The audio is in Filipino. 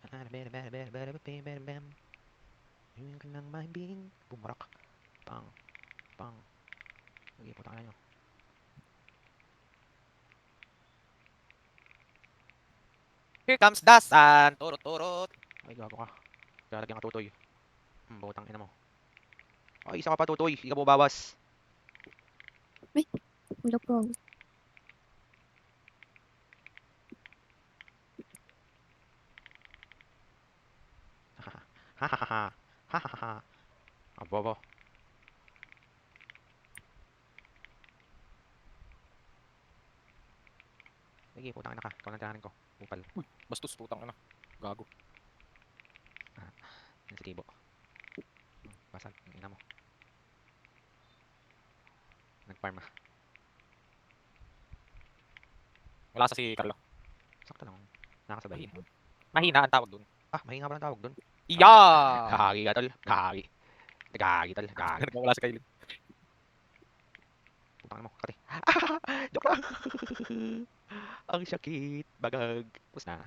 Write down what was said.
Yun ka ng mahibing bumarak. Pang, pang. Sige, putang ina nyo. Here comes the sun. Turot, turot. Ay, gago ka. Lalagyan ka tutoy. Butang ina mo. Ay, isa ka pa tutoy. Hindi ka bumabawas. Ay, wala po. Hahaha. Hahaha. Abobo. Sige, putang ina ka. Ikaw lang tiranin ko. Upal. Uy, bastos putang ina. Gago. Yan si Kibo. Basag. Ang ina mo. Nag-farm ah. Wala sa si Carlo. Sakto lang. Nakasabay. Mahina. Mahina ang tawag dun. Ah, mahina pa lang tawag dun. Iya! Gagi ka tol. Gagi. Gagi tol. Gagi. Wala si Kailin. Putang ina mo. Kati. Joke lang. Ang sakit. Bagag. Tapos na.